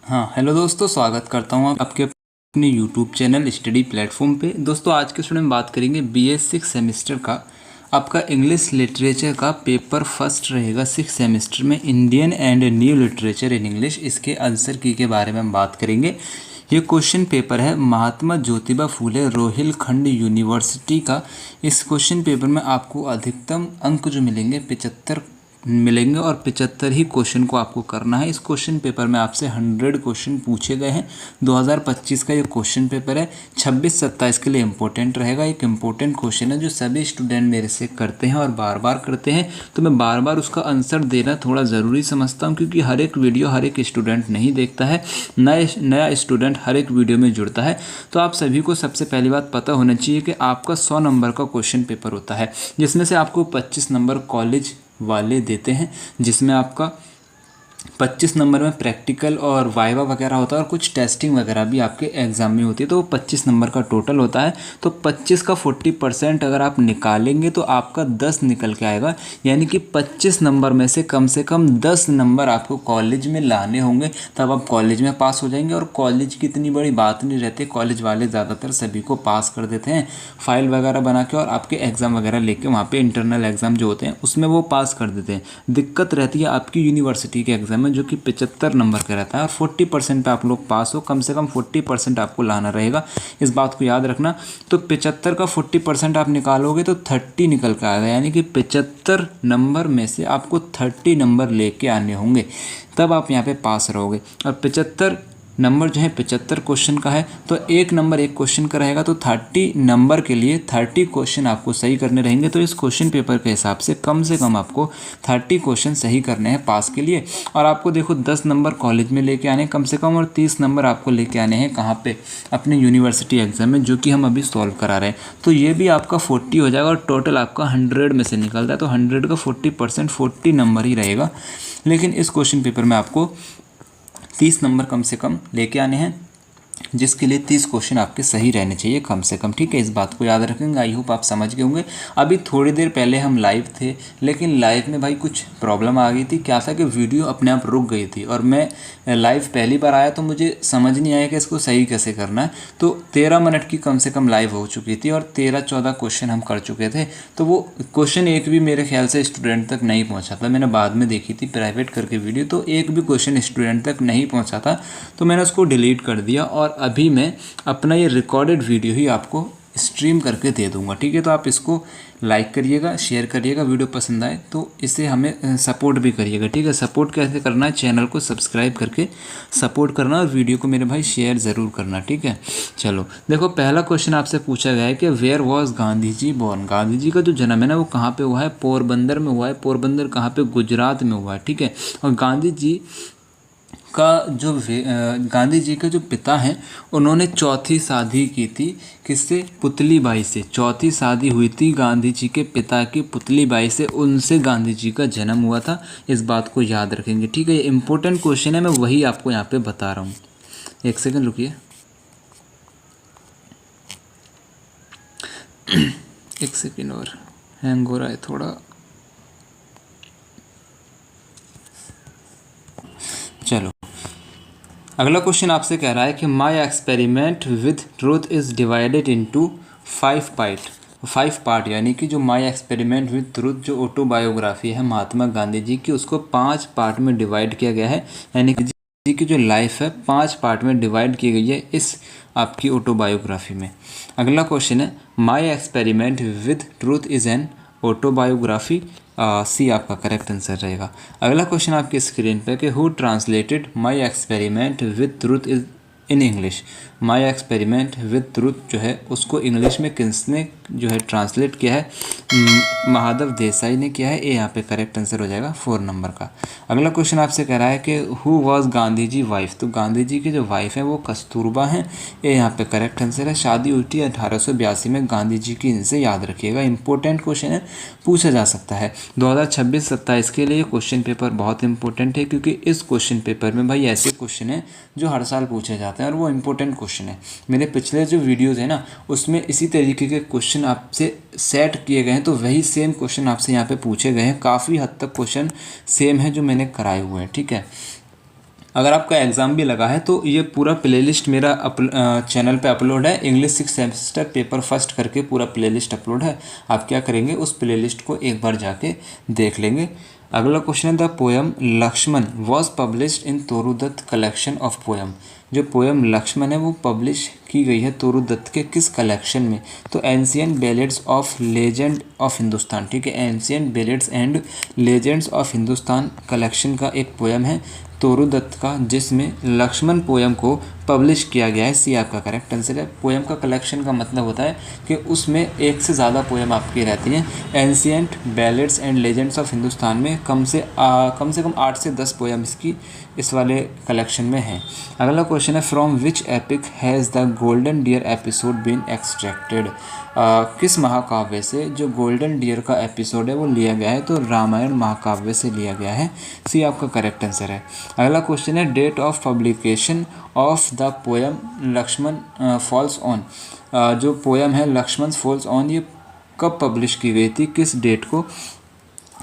हाँ, हेलो दोस्तों, स्वागत करता हूँ आपके अपने यूट्यूब चैनल स्टडी प्लेटफॉर्म पे। दोस्तों, आज के स्टूडेंट में बात करेंगे BS 6 सेमेस्टर का आपका इंग्लिश लिटरेचर का पेपर फर्स्ट रहेगा 6 सेमेस्टर में, Indian and new literature in English. इसके आंसर की के बारे में हम बात करेंगे। ये क्वेश्चन पेपर है महात्मा ज्योतिबा फूले रोहिलखंड यूनिवर्सिटी का। इस क्वेश्चन पेपर में आपको अधिकतम अंक जो मिलेंगे 75 मिलेंगे और 75 ही क्वेश्चन को आपको करना है। इस क्वेश्चन पेपर में आपसे 100 क्वेश्चन पूछे गए हैं। 2025 का ये क्वेश्चन पेपर है। 26-27 के लिए इम्पोर्टेंट रहेगा। एक इम्पोर्टेंट क्वेश्चन है जो सभी स्टूडेंट मेरे से करते हैं और बार बार करते हैं, तो मैं बार बार उसका आंसर देना थोड़ा ज़रूरी समझता हूँ, क्योंकि हर एक वीडियो हर एक स्टूडेंट नहीं देखता है। नया स्टूडेंट हर एक वीडियो में जुड़ता है। तो आप सभी को सबसे पहली बात पता होना चाहिए कि आपका 100 नंबर का क्वेश्चन पेपर होता है, जिसमें से आपको 25 नंबर कॉलेज वाले देते हैं, जिसमें आपका 25 नंबर में प्रैक्टिकल और वाइवा वगैरह होता है और कुछ टेस्टिंग वगैरह भी आपके एग्ज़ाम में होती है। तो वो 25 नंबर का टोटल होता है। तो 25 का 40% अगर आप निकालेंगे तो आपका 10 निकल के आएगा, यानी कि 25 नंबर में से कम 10 नंबर आपको कॉलेज में लाने होंगे, तब आप कॉलेज में पास हो जाएंगे। और कॉलेज की इतनी बड़ी बात नहीं रहती, कॉलेज वाले ज़्यादातर सभी को पास कर देते हैं फाइल वगैरह बना के, और आपके एग्ज़ाम वगैरह लेके वहाँ पे इंटरनल एग्ज़ाम जो होते हैं उसमें वो पास कर देते हैं। दिक्कत रहती है आपकी यूनिवर्सिटी के एग्ज़ाम में, जो कि 75 नंबर का रहता है, और 40% पे आप लोग पास हो। कम से कम 40% आपको लाना रहेगा, इस बात को याद रखना। तो 75 का 40% आप निकालोगे तो 30 निकल कर आएगा, यानी कि 75 नंबर में से आपको 30 नंबर लेके आने होंगे, तब आप यहाँ पे पास रहोगे। और 75 नंबर जो है 75 क्वेश्चन का है, तो एक नंबर एक क्वेश्चन का रहेगा, तो 30 नंबर के लिए 30 क्वेश्चन आपको सही करने रहेंगे। तो इस क्वेश्चन पेपर के हिसाब से कम आपको 30 क्वेश्चन सही करने हैं पास के लिए। और आपको देखो 10 नंबर कॉलेज में लेके आने कम से कम, और 30 नंबर आपको लेके आने हैं कहाँ पे, अपने यूनिवर्सिटी एग्जाम में, जो कि हम अभी सॉल्व करा रहे हैं। तो ये भी आपका 40 हो जाएगा, और टोटल आपका 100 में से निकलता है, तो 100 का 40% 40 नंबर ही रहेगा। लेकिन इस क्वेश्चन पेपर में आपको 30 नंबर कम से कम लेके आने हैं, जिसके लिए 30 क्वेश्चन आपके सही रहने चाहिए कम से कम। ठीक है, इस बात को याद रखेंगे। आई होप आप समझ गए होंगे। अभी थोड़ी देर पहले हम लाइव थे, लेकिन लाइव में भाई कुछ प्रॉब्लम आ गई थी। क्या था कि वीडियो अपने आप रुक गई थी, और मैं लाइव पहली बार आया तो मुझे समझ नहीं आया कि इसको सही कैसे करना है। तो 13 मिनट की कम से कम लाइव हो चुकी थी, और 13-14 क्वेश्चन हम कर चुके थे। तो वो क्वेश्चन एक भी मेरे ख्याल से स्टूडेंट तक नहीं पहुँचा था। मैंने बाद में देखी थी प्राइवेट करके वीडियो, तो एक भी क्वेश्चन स्टूडेंट तक नहीं पहुँचा था, तो मैंने उसको डिलीट कर दिया। और अभी मैं अपना ये रिकॉर्डेड वीडियो ही आपको स्ट्रीम करके दे दूंगा। ठीक है, तो आप इसको लाइक करिएगा, शेयर करिएगा, वीडियो पसंद आए तो इसे हमें सपोर्ट भी करिएगा। ठीक है, सपोर्ट कैसे करना है, चैनल को सब्सक्राइब करके सपोर्ट करना, और वीडियो को मेरे भाई शेयर ज़रूर करना। ठीक है, चलो देखो, पहला क्वेश्चन आपसे पूछा गया है कि where was Gandhi ji born. Gandhi ji का जो जन्म है ना, वो कहाँ पे हुआ है? पोरबंदर में हुआ है। पोरबंदर कहाँ पे? गुजरात में हुआ है। ठीक है, और गांधी जी के जो पिता हैं, उन्होंने चौथी शादी की थी। किससे? पुतली बाई से। चौथी शादी हुई थी गांधी जी के पिता की पुतली बाई से, उनसे गांधी जी का जन्म हुआ था। इस बात को याद रखेंगे। ठीक है, ये इंपॉर्टेंट क्वेश्चन है, मैं वही आपको यहाँ पे बता रहा हूँ। एक सेकंड रुकिए, एक सेकंड, और हैंग हो रहा है थोड़ा। चलो, अगला क्वेश्चन आपसे कह रहा है कि माई experiment with truth is divided into 5 part, यानी कि जो माई एक्सपेरिमेंट विद ट्रूथ जो ऑटोबायोग्राफी है महात्मा गांधी जी की, उसको 5 पार्ट में डिवाइड किया गया है। यानी कि जी की जो लाइफ है 5 पार्ट में डिवाइड की गई है इस आपकी ऑटोबायोग्राफी में। अगला क्वेश्चन है my experiment with truth is an autobiography. C आपका करेक्ट आंसर रहेगा। अगला क्वेश्चन आपकी स्क्रीन पे कि who translated my experiment with truth is in English. My experiment with truth जो है उसको इंग्लिश में किसने जो है ट्रांसलेट किया है? महादेव देसाई ने किया है। ये यहाँ पे करेक्ट आंसर हो जाएगा 4 नंबर का। अगला क्वेश्चन आपसे कह रहा है कि who was Gandhi ji wife. तो गांधी जी की जो वाइफ है वो कस्तूरबा हैं। ये यहाँ पे करेक्ट आंसर है। शादी हुई थी 1882 में गांधी जी की, इनसे याद रखिएगा। इंपॉर्टेंट क्वेश्चन है, पूछा जा सकता है। 2026-27 के लिए क्वेश्चन पेपर बहुत इंपॉर्टेंट है, क्योंकि इस क्वेश्चन पेपर में भाई ऐसे क्वेश्चन हैं जो हर साल पूछे जाते हैं, और वो इंपॉर्टेंट क्वेश्चन है। मेरे पिछले जो वीडियोज़ है ना, उसमें इसी तरीके के क्वेश्चन आपसे सेट किए गए हैं, तो वही सेम क्वेश्चन आपसे यहाँ पे पूछे गए हैं। काफ़ी हद तक क्वेश्चन सेम है जो मैंने कराए हुए हैं। ठीक है, अगर आपका एग्ज़ाम भी लगा है तो ये पूरा प्लेलिस्ट मेरा चैनल पे अपलोड है। इंग्लिश 6 सेमेस्टर पेपर फर्स्ट करके पूरा प्लेलिस्ट अपलोड है। आप क्या करेंगे, उस प्लेलिस्ट को एक बार जाके देख लेंगे। अगला क्वेश्चन है the poem Lakshman was published in तोरूदत्त collection of poem. जो पोएम लक्ष्मण है वो पब्लिश की गई है तोरूदत्त के किस कलेक्शन में? तो ancient ballads of legend of Hindustan. ठीक है, ancient ballads and legends of Hindustan collection का एक पोएम है तोरूदत्त का, जिसमें लक्ष्मण पोएम को पब्लिश किया गया है। सी आपका करेक्ट आंसर है। पोएम का कलेक्शन का मतलब होता है कि उसमें एक से ज़्यादा पोएम आपकी रहती हैं। Ancient ballads and legends of Hindustan में कम से कम 8 से 10 पोएम इस वाले कलेक्शन में है। अगला क्वेश्चन है from which epic has the golden deer episode been extracted. किस महाकाव्य से जो गोल्डन डियर का एपिसोड है वो लिया गया है? तो रामायण महाकाव्य से लिया गया है। सी आपका करेक्ट आंसर है। अगला क्वेश्चन है date of publication of the poem Lakshman falls on. जो पोएम है लक्ष्मण फॉल्स ऑन ये कब पब्लिश की गई थी, किस डेट को?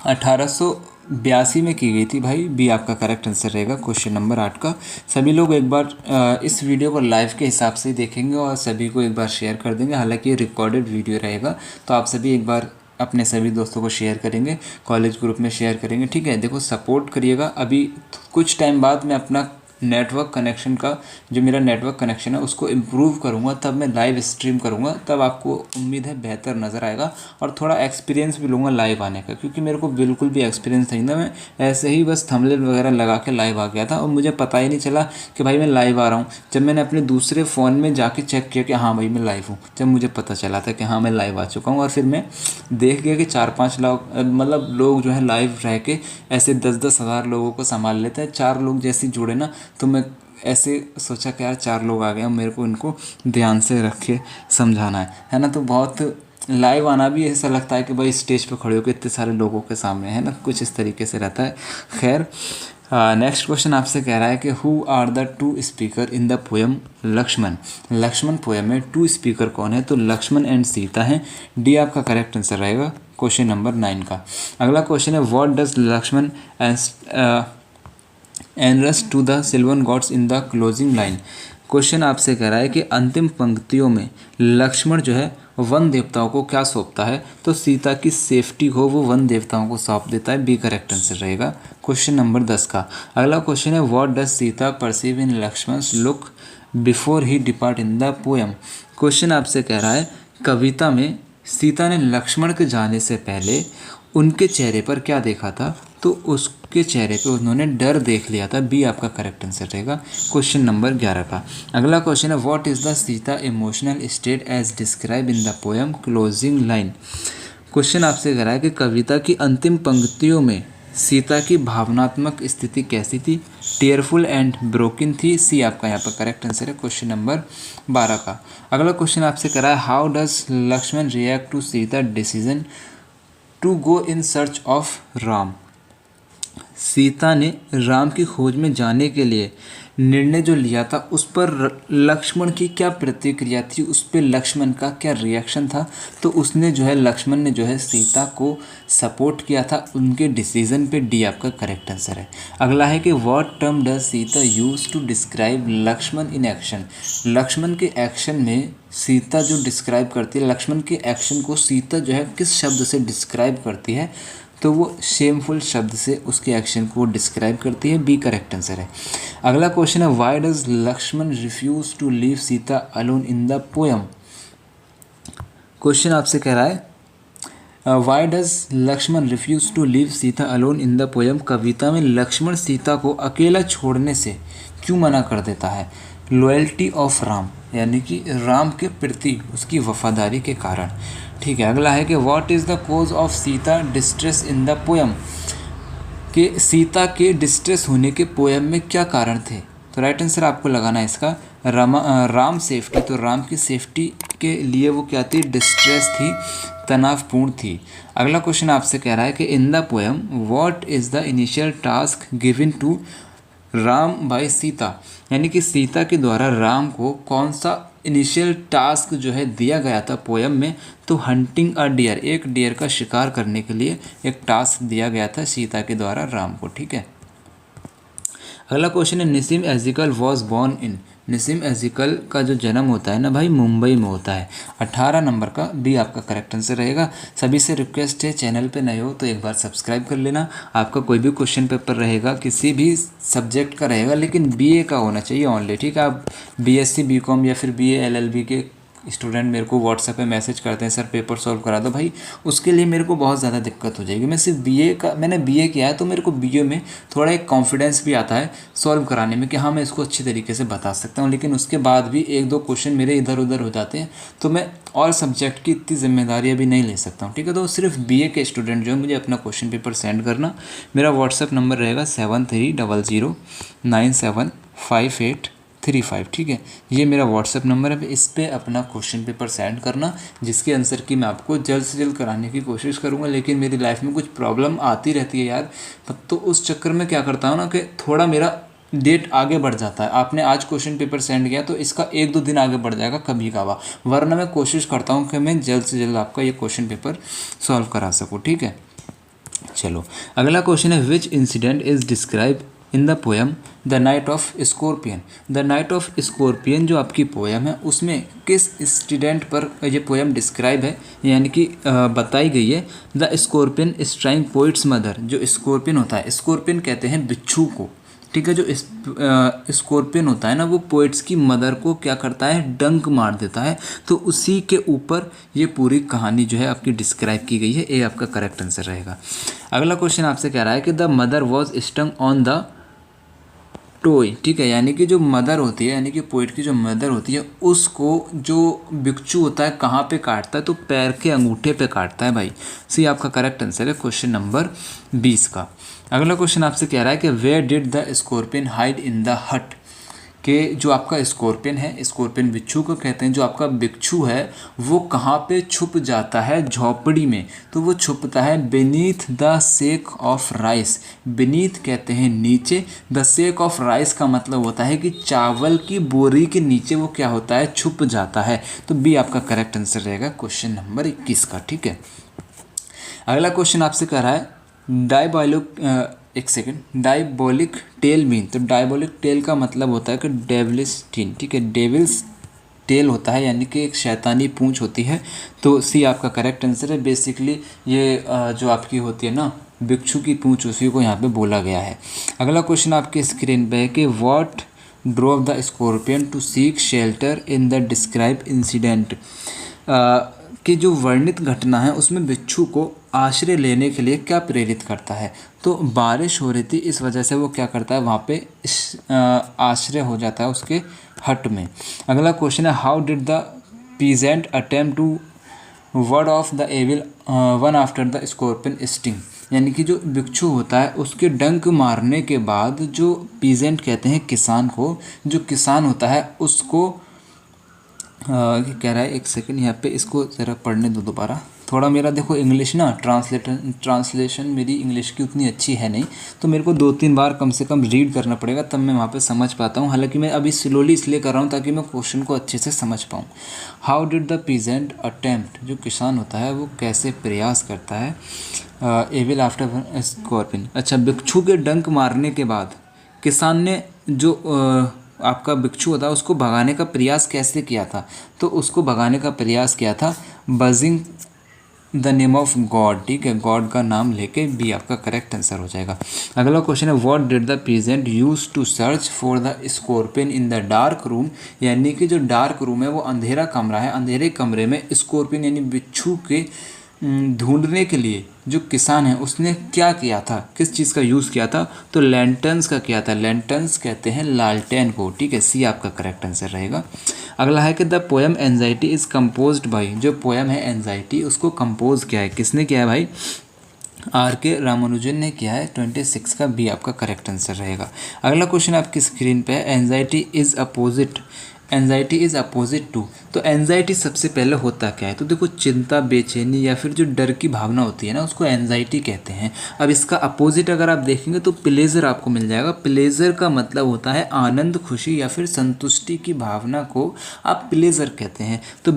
1882 में की गई थी भाई। बी आपका करेक्ट आंसर रहेगा क्वेश्चन नंबर 8 का। सभी लोग एक बार इस वीडियो को लाइव के हिसाब से देखेंगे और सभी को एक बार शेयर कर देंगे। हालांकि ये रिकॉर्डेड वीडियो रहेगा, तो आप सभी एक बार अपने सभी दोस्तों को शेयर करेंगे, कॉलेज ग्रुप में शेयर करेंगे। ठीक है, देखो सपोर्ट करिएगा। अभी कुछ टाइम बाद मैं अपना नेटवर्क कनेक्शन का जो मेरा नेटवर्क कनेक्शन है उसको इम्प्रूव करूँगा, तब मैं लाइव स्ट्रीम करूँगा। तब आपको उम्मीद है बेहतर नज़र आएगा और थोड़ा एक्सपीरियंस भी लूँगा लाइव आने का, क्योंकि मेरे को बिल्कुल भी एक्सपीरियंस नहीं था। मैं ऐसे ही बस थंबनेल वगैरह लगा के लाइव आ गया था और मुझे पता ही नहीं चला कि भाई मैं लाइव आ रहा हूँ। जब मैंने अपने दूसरे फ़ोन में जाके चेक किया कि हाँ भाई मैं लाइव हूँ, जब मुझे पता चला था कि हाँ मैं लाइव आ चुका हूँ, और फिर मैं देख गया कि 4-5 लोग जो है लाइव रह के ऐसे 10-10 हज़ार लोगों को संभाल लेते हैं। 4 लोग जैसे जुड़े ना, तो मैं ऐसे सोचा कि यार 4 लोग आ गए, मेरे को इनको ध्यान से रख के समझाना है ना। तो बहुत लाइव आना भी ऐसा लगता है कि भाई स्टेज पे खड़े होकर इतने सारे लोगों के सामने, है ना, कुछ इस तरीके से रहता है। खैर नेक्स्ट क्वेश्चन आपसे कह रहा है कि who are the 2 speaker in the poem Lakshman. Lakshman poem में 2 स्पीकर कौन है? तो लक्ष्मण एंड सीता हैं। डी आपका करेक्ट आंसर रहेगा क्वेश्चन नंबर 9 का। अगला क्वेश्चन है व्हाट डज लक्ष्मण एनरस to the sylvan gods in the closing line. Question आपसे कह रहा है कि अंतिम पंक्तियों में लक्ष्मण जो है वन देवताओं को क्या सौंपता है? तो सीता की सेफ्टी को वो वन देवताओं को सौंप देता है। बी करेक्ट आंसर रहेगा क्वेश्चन नंबर 10 का। अगला क्वेश्चन है what does Sita perceive in Lakshman's look before he depart in the poem. Question आपसे कह रहा है कविता में सीता ने लक्ष्मण के जाने से पहले उनके चेहरे पर क्या देखा था? तो उसके चेहरे पे उन्होंने डर देख लिया था। बी आपका करेक्ट आंसर रहेगा क्वेश्चन नंबर 11 का। अगला क्वेश्चन है what is the Sita emotional state as describe in the poem closing line. Question आपसे कह रहा है कि कविता की अंतिम पंक्तियों में सीता की भावनात्मक स्थिति कैसी थी? टीयरफुल एंड ब्रोकन थी। सी आपका यहाँ पर करेक्ट आंसर है क्वेश्चन नंबर 12 का। अगला क्वेश्चन आपसे कह रहा है how does Lakshman react to Sita decision to go in search of Ram. Sita ने राम की खोज में जाने के लिए निर्णय जो लिया था उस पर लक्ष्मण की क्या प्रतिक्रिया थी, उस पर लक्ष्मण का क्या रिएक्शन था? तो उसने जो है लक्ष्मण ने जो है सीता को सपोर्ट किया था उनके डिसीजन पे। डी आपका करेक्ट आंसर है। अगला है कि what term does Sita use to describe Lakshman in action. Lakshman के एक्शन में सीता जो डिस्क्राइब करती है, लक्ष्मण के एक्शन को सीता जो है किस शब्द से डिस्क्राइब करती है? तो वो शेमफुल शब्द से उसके एक्शन को डिस्क्राइब करती है। बी करेक्ट आंसर है। अगला क्वेश्चन है why does Lakshman refuse to leave Sita alone in the poem. Question आपसे कह रहा है why does Lakshman refuse to leave Sita alone in the poem. कविता में लक्ष्मण सीता को अकेला छोड़ने से क्यों मना कर देता है? लॉयल्टी ऑफ राम, यानी कि राम के प्रति उसकी वफादारी के कारण। ठीक है, अगला है कि what is the cause of Sita distress in the poem. कि सीता के डिस्ट्रेस होने के पोएम में क्या कारण थे? तो राइट आंसर आपको लगाना है इसका राम सेफ्टी। तो राम की सेफ्टी के लिए वो क्या थी? डिस्ट्रेस थी, तनावपूर्ण थी। अगला क्वेश्चन आपसे कह रहा है कि in the poem what is the initial task given to Ram by Sita. यानी कि सीता के द्वारा राम को कौन सा इनिशियल टास्क जो है दिया गया था पोएम में? तो हंटिंग अ डियर, एक डियर का शिकार करने के लिए एक टास्क दिया गया था सीता के द्वारा राम को। ठीक है, अगला क्वेश्चन है निसीम एजिकल वॉज बॉर्न इन। निसीम एजिकल का जो जन्म होता है ना भाई मुंबई में होता है। 18 नंबर का बी आपका करेक्ट आंसर रहेगा। सभी से रिक्वेस्ट है चैनल पे नए हो तो एक बार सब्सक्राइब कर लेना। आपका कोई भी क्वेश्चन पेपर रहेगा किसी भी सब्जेक्ट का रहेगा लेकिन बीए का होना चाहिए ओनली, ठीक है। आप बीएससी बीकॉम या फिर बीए एलएलबी के स्टूडेंट मेरे को व्हाट्सएप पे मैसेज करते हैं सर पेपर सॉल्व करा दो, भाई उसके लिए मेरे को बहुत ज़्यादा दिक्कत हो जाएगी। मैं सिर्फ मैंने बीए किया है तो मेरे को बीए में थोड़ा एक कॉन्फिडेंस भी आता है सॉल्व कराने में कि हाँ मैं इसको अच्छी तरीके से बता सकता हूँ, लेकिन उसके बाद भी एक दो क्वेश्चन मेरे इधर उधर हो जाते हैं तो मैं और सब्जेक्ट की इतनी जिम्मेदारी अभी नहीं ले सकता हूँ, ठीक है। तो सिर्फ बीए के स्टूडेंट जो है मुझे अपना क्वेश्चन पेपर सेंड करना। मेरा व्हाट्सएप नंबर रहेगा 7300975835, ठीक है। ये मेरा व्हाट्सएप नंबर है, इस पर अपना क्वेश्चन पेपर सेंड करना जिसके आंसर की मैं आपको जल्द से जल्द कराने की कोशिश करूँगा। लेकिन मेरी लाइफ में कुछ प्रॉब्लम आती रहती है यार, तो उस चक्कर में क्या करता हूँ ना कि थोड़ा मेरा डेट आगे बढ़ जाता है। आपने आज क्वेश्चन पेपर सेंड किया तो इसका 1-2 दिन आगे बढ़ जाएगा कभी कभार, वरना मैं कोशिश करता हूँ कि मैं जल्द से जल्द आपका ये क्वेश्चन पेपर सॉल्व करा सकूँ, ठीक है। चलो अगला क्वेश्चन है which incident is describe in the poem the night of scorpion. The night of scorpion जो आपकी पोएम है उसमें किस इंसिडेंट पर ये पोएम डिस्क्राइब है, यानी कि बताई गई है। The scorpion stung poet's mother. जो स्कॉर्पियन होता है, स्कॉर्पियन कहते हैं बिच्छू को, ठीक है। जो स्कॉर्पियन होता है ना वो पोइट्स की मदर को क्या करता है, डंक मार देता है। तो उसी के ऊपर ये पूरी कहानी जो है आपकी डिस्क्राइब की गई है। ये आपका करेक्ट आंसर रहेगा। अगला क्वेश्चन आपसे कह रहा है कि the mother was stung on the toy, ठीक है। यानी कि जो मदर होती है, यानी कि पोइट की जो मदर होती है उसको जो बिच्छू होता है कहाँ पे काटता है, तो पैर के अंगूठे पे काटता है भाई। सी आपका करेक्ट आंसर है क्वेश्चन नंबर 20 का। अगला क्वेश्चन आपसे कह रहा है कि where did the scorpion hide in the hut. कि जो आपका स्कॉर्पियन है, स्कॉर्पियन बिच्छू को कहते हैं, जो आपका बिच्छू है वो कहाँ पे छुप जाता है, झोपड़ी में। तो वो छुपता है beneath the sake of rice. Beneath कहते हैं नीचे, द सेक ऑफ राइस का मतलब होता है कि चावल की बोरी के नीचे वो क्या होता है, छुप जाता है। तो बी आपका करेक्ट आंसर रहेगा क्वेश्चन नंबर 21 का, ठीक है। अगला क्वेश्चन आपसे कह रहा है डायबोलिक टेल मीन। तो डायबोलिक टेल का मतलब होता है कि डेविल्स टीन, ठीक है। डेविल्स टेल होता है यानी कि एक शैतानी पूंछ होती है। तो सी आपका करेक्ट आंसर है। बेसिकली ये जो आपकी होती है ना बिच्छू की पूंछ, उसी को यहाँ पे बोला गया है। अगला क्वेश्चन आपके स्क्रीन पे है कि what drove the scorpion to seek shelter in the describe incident. कि जो वर्णित घटना है उसमें बिच्छू को आश्रय लेने के लिए क्या प्रेरित करता है। तो बारिश हो रही थी, इस वजह से वो क्या करता है वहाँ पे आश्रय हो जाता है उसके हट में। अगला क्वेश्चन है how did the peasant attempt to ward off the evil one after the scorpion sting. यानी कि जो बिच्छू होता है उसके डंक मारने के बाद जो पीजेंट कहते हैं किसान को, जो किसान होता है उसको कह रहा है, एक सेकंड यहाँ पे इसको ज़रा पढ़ने दो दोबारा। थोड़ा मेरा देखो इंग्लिश ना ट्रांसलेशन मेरी इंग्लिश की उतनी अच्छी है नहीं, तो मेरे को 2-3 बार कम से कम रीड करना पड़ेगा तब मैं वहाँ पे समझ पाता हूँ। हालांकि मैं अभी स्लोली इसलिए कर रहा हूँ ताकि मैं क्वेश्चन को अच्छे से समझ पाऊँ। How did the peasant attempt, जो किसान होता है वो कैसे प्रयास करता है एविल आफ्टर स्कॉर्पियन। अच्छा, बिच्छू के डंक मारने के बाद किसान ने जो आपका बिच्छू होता है उसको भगाने का प्रयास कैसे किया था। तो उसको भगाने का प्रयास किया था buzzing the name of God, ठीक है, गॉड का नाम लेके। बी आपका करेक्ट आंसर हो जाएगा। अगला क्वेश्चन है what did the peasant use to search for the scorpion in the dark room. यानी कि जो डार्क रूम है वो अंधेरा कमरा है, अंधेरे कमरे में स्कॉर्पियन यानी बिच्छू के ढूंढने के लिए जो किसान है उसने क्या किया था, किस चीज़ का यूज़ किया था। तो लैंटर्न्स का किया था। लैंटर्न्स कहते हैं लालटेन को, ठीक है। सी आपका करेक्ट आंसर रहेगा। अगला है कि the poem anxiety is composed bye. जो पोएम है एंजाइटी उसको कंपोज किया है, किसने किया है भाई, R.K. रामानुजन ने किया है। 26 का बी आपका करेक्ट आंसर रहेगा। अगला क्वेश्चन आपकी स्क्रीन पे है anxiety is opposite anxiety is opposite to. तो एंजाइटी सबसे पहले होता क्या है, तो देखो चिंता, बेचैनी या फिर जो डर की भावना होती है ना, उसको एंजाइटी कहते हैं। अब इसका अपोजिट अगर आप देखेंगे तो प्लेजर आपको मिल जाएगा। प्लेजर का मतलब होता है आनंद, खुशी या फिर संतुष्टि की भावना को आप प्लेजर कहते हैं। तो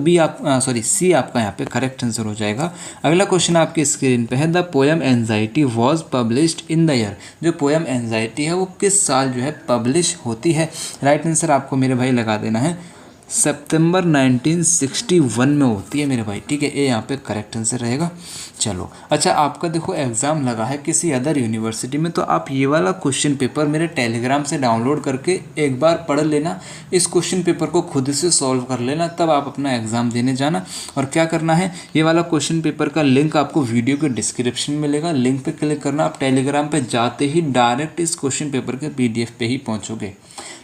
सी आपका यहाँ पे करेक्ट आंसर हो जाएगा। अगला क्वेश्चन आपके स्क्रीन पे है, the poem anxiety was published in the year. जो पोएम एंजाइटी है वो किस साल जो है पब्लिश होती है। राइट आंसर आपको मेरे भाई लगा देना है, सितंबर 1961 में होती है मेरे भाई, ठीक है। ये यहाँ पे करेक्ट आंसर रहेगा। चलो अच्छा, आपका देखो एग्ज़ाम लगा है किसी अदर यूनिवर्सिटी में, तो आप ये वाला क्वेश्चन पेपर मेरे टेलीग्राम से डाउनलोड करके एक बार पढ़ लेना। इस क्वेश्चन पेपर को खुद से सॉल्व कर लेना, तब आप अपना एग्ज़ाम देने जाना। और क्या करना है, ये वाला क्वेश्चन पेपर का लिंक आपको वीडियो के डिस्क्रिप्शन में मिलेगा, लिंक पर क्लिक करना। आप टेलीग्राम पर जाते ही डायरेक्ट इस क्वेश्चन पेपर के PDF पे ही पहुँचोगे,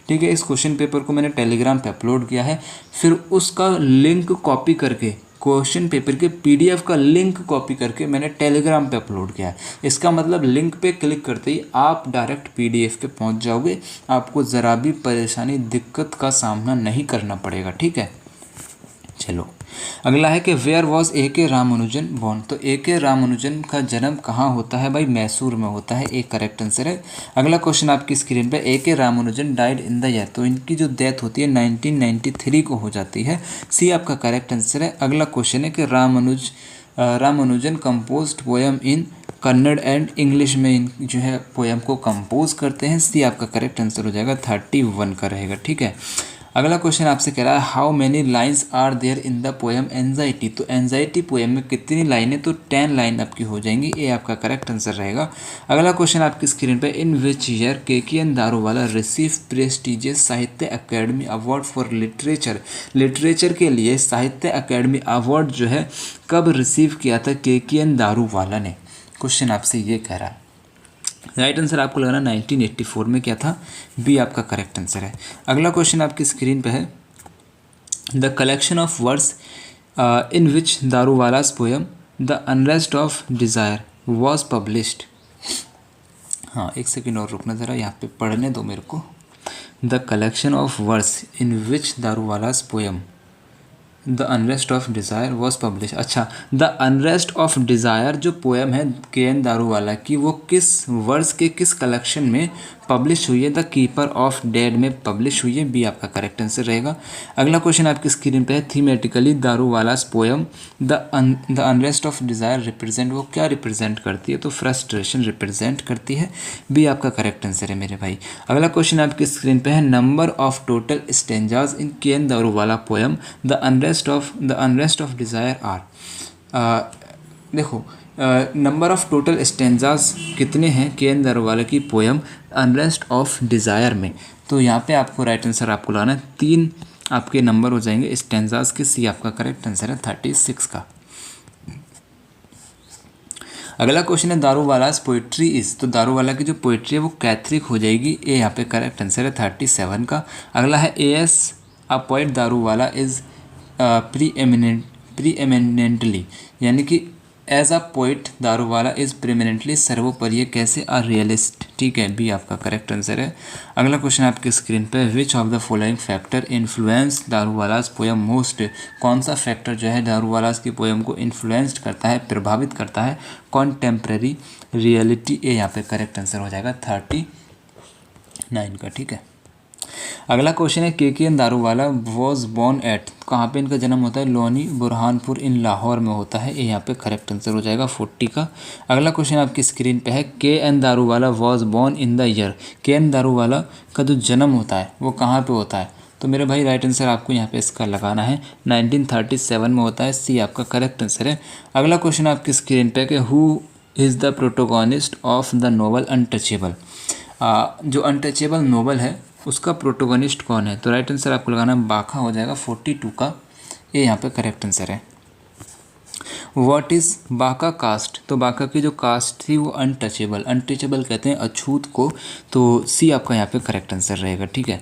ठीक है। इस क्वेश्चन पेपर को मैंने टेलीग्राम पे अपलोड किया है, फिर उसका लिंक कॉपी करके, क्वेश्चन पेपर के PDF का लिंक कॉपी करके मैंने टेलीग्राम पे अपलोड किया है। इसका मतलब लिंक पे क्लिक करते ही आप डायरेक्ट PDF पे पहुंच जाओगे, आपको ज़रा भी परेशानी, दिक्कत का सामना नहीं करना पड़ेगा, ठीक है। चलो अगला है कि where was A.K. Ramanujan born. तो A.K. रामानुजन का जन्म कहाँ होता है भाई, मैसूर में होता है, एक करेक्ट आंसर है। अगला क्वेश्चन आपकी स्क्रीन पे, A.K. Ramanujan died in the year. तो इनकी जो डेथ होती है 1993 को हो जाती है, सी आपका करेक्ट आंसर है। अगला क्वेश्चन है कि Ramanujan composed poem in Kannada and English में जो है पोएम को कंपोज करते हैं, सी आपका करेक्ट आंसर हो जाएगा, 31 का रहेगा, ठीक है। अगला क्वेश्चन आपसे कह रहा है, how many lines are there in the poem anxiety. तो एंजाइटी पोएम में कितनी लाइनें, तो 10 लाइन आपकी हो जाएंगी, ये आपका करेक्ट आंसर रहेगा। अगला क्वेश्चन आपकी स्क्रीन पे, in which year KKN Daruwalla receive prestigious Sahitya Akademi award for literature. Literature के लिए साहित्य अकेडमी अवार्ड जो है कब रिसीव किया था KKN दारूवाला ने, क्वेश्चन आपसे ये कह रहा है। राइट आंसर आपको लगाना 1984 में क्या था, बी आपका करेक्ट आंसर है। अगला क्वेश्चन आपकी स्क्रीन पे है, the collection of words in which Daruwalla's poem the unrest of desire was published. हाँ एक सेकेंड और रुकना ज़रा, यहाँ पे पढ़ने दो मेरे को। The collection of words in which Daruwalla's poem the unrest of desire was publish. अच्छा, द अनरेस्ट ऑफ डिज़ायर जो पोएम है KN दारूवाला की, वो किस वर्ष के किस कलेक्शन में पब्लिश हुई है, द कीपर ऑफ डेड में पब्लिश हुई है, बी आपका करेक्ट आंसर रहेगा। अगला क्वेश्चन आपकी स्क्रीन पे है, thematically Daruwalla's poem the unrest of desire represent, वो क्या रिप्रेजेंट करती है, तो फ्रस्ट्रेशन रिप्रेजेंट करती है, बी आपका करेक्ट आंसर है मेरे भाई। अगला क्वेश्चन आपकी स्क्रीन पे है, number of total stanzas in KN Daruwalla poem the unrest of desire are. देखो नंबर ऑफ टोटल स्टेंजाज कितने हैं KN दारूवाला की पोएम अनरेस्ट ऑफ डिज़ायर में, तो यहाँ पे आपको राइट आंसर आपको लाना है, 3 आपके नंबर हो जाएंगे स्टेंजाज के, सी आपका करेक्ट आंसर है 36 का। अगला क्वेश्चन है, दारूवालास पोइट्री इज़। तो दारूवाला की जो पोइट्री है वो कैथलिक हो जाएगी, ये यहाँ पे करेक्ट आंसर है 37 का। अगला है, AS a poet Daruwalla is preeminently, यानी कि as a poet Daruwalla is preeminently, सर्वोपरि कैसे, अ रियलिस्ट, ठीक है, बी आपका करेक्ट आंसर है। अगला क्वेश्चन आपके स्क्रीन पे, which of the following factor influence Daruwalla's poem most. कौन सा फैक्टर जो है दारूवालास की पोएम को इन्फ्लुएंस्ड करता है, प्रभावित करता है, कॉन्टेम्प्रेरी रियलिटी, ये यहाँ पे करेक्ट आंसर हो जाएगा 39 का, ठीक है। अगला क्वेश्चन है, KKN Daruwalla was born at. कहाँ पे इनका जन्म होता है, लोनी बुरहानपुर इन लाहौर में होता है, ये यहाँ पे करेक्ट आंसर हो जाएगा 40 का। अगला क्वेश्चन आपकी स्क्रीन पे है, KN Daruwalla was born in the year. KN Daruwalla का जो जन्म होता है वो कहाँ पे होता है, तो मेरे भाई राइट आंसर आपको यहाँ पे इसका लगाना है, 1937 में होता है, सी आपका करेक्ट आंसर है। अगला क्वेश्चन आपकी स्क्रीन पे कि who is the protagonist of the novel untouchable. जो अनटचेबल नोवेल है उसका प्रोटोगोनिस्ट कौन है, तो राइट आंसर आपको लगाना बाखा हो जाएगा 42 का, ये यहाँ पे करेक्ट आंसर है। व्हाट इज़ बाका कास्ट, तो बाका की जो कास्ट थी वो अनटचेबल, अनटचेबल कहते हैं अछूत को, तो सी आपका यहाँ पे करेक्ट आंसर रहेगा। ठीक है,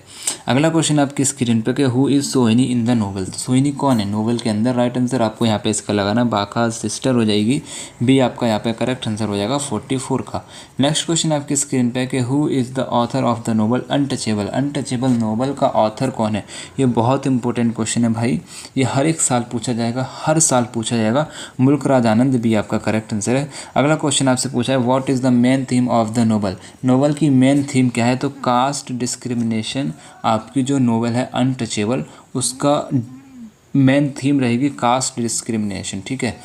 अगला क्वेश्चन आपकी स्क्रीन पे कि who is Sohini in the novel, तो सोहिनी कौन है नोवेल के अंदर, राइट आंसर आपको यहाँ पे इसका लगाना बाका सिस्टर हो जाएगी, बी आपका यहाँ पे करेक्ट आंसर हो जाएगा 44 का। नेक्स्ट क्वेश्चन आपकी स्क्रीन पे कि who is the author of the novel untouchable, untouchable novel का ऑथर कौन है, ये बहुत इंपॉर्टेंट क्वेश्चन है भाई, ये हर एक साल पूछा जाएगा, हर साल पूछा जाएगा। मुल्क राज आनंद भी आपका करेक्ट आंसर है। अगला क्वेश्चन आपसे पूछा है what is the main theme of the novel, novel की मेन थीम क्या है, तो कास्ट डिस्क्रिमिनेशन, आपकी जो नोवेल है अनटचेबल उसका मेन थीम रहेगी कास्ट डिस्क्रिमिनेशन। ठीक है,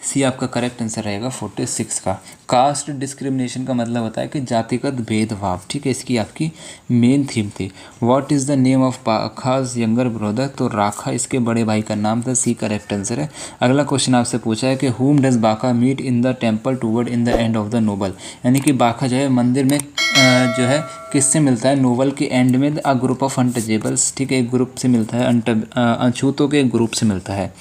सी आपका करेक्ट आंसर रहेगा 46 का। कास्ट डिस्क्रिमिनेशन का मतलब होता है कि जातिगत भेदभाव। ठीक है, इसकी आपकी मेन थीम थी। What is the name of Bakha's younger brother, तो राखा इसके बड़े भाई का नाम था, सी करेक्ट आंसर है। अगला क्वेश्चन आपसे पूछा है कि whom does Bakha meet in the temple toward in the end of the novel, यानी कि बाका जो है मंदिर में जो है किससे मिलता है नोवेल के एंड में, अ ग्रुप ऑफ अनटचेबल्स। ठीक है, एक ग्रुप से मिलता है, अछूतों के एक ग्रुप से मिलता है।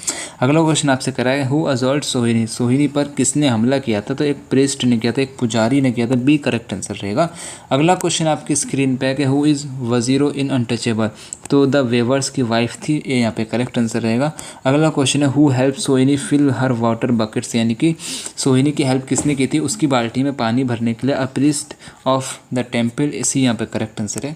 अगला क्वेश्चन आपसे करा है हु असॉल्ट सोहिनी, सोहिनी पर किसने हमला किया था, तो एक प्रेस्ट ने किया था, एक पुजारी ने किया था, बी करेक्ट आंसर रहेगा। अगला क्वेश्चन आपकी स्क्रीन पे है कि हु इज़ वजीरो इन अनटचेबल, तो द वेवर्स की वाइफ थी, ये यहाँ पे करेक्ट आंसर रहेगा। अगला क्वेश्चन है who help Sohini fill her water buckets, यानी कि सोहिनी की हेल्प किसने की थी उसकी बाल्टी में पानी भरने के लिए, a priest of the temple, इसी यहाँ पे करेक्ट आंसर है।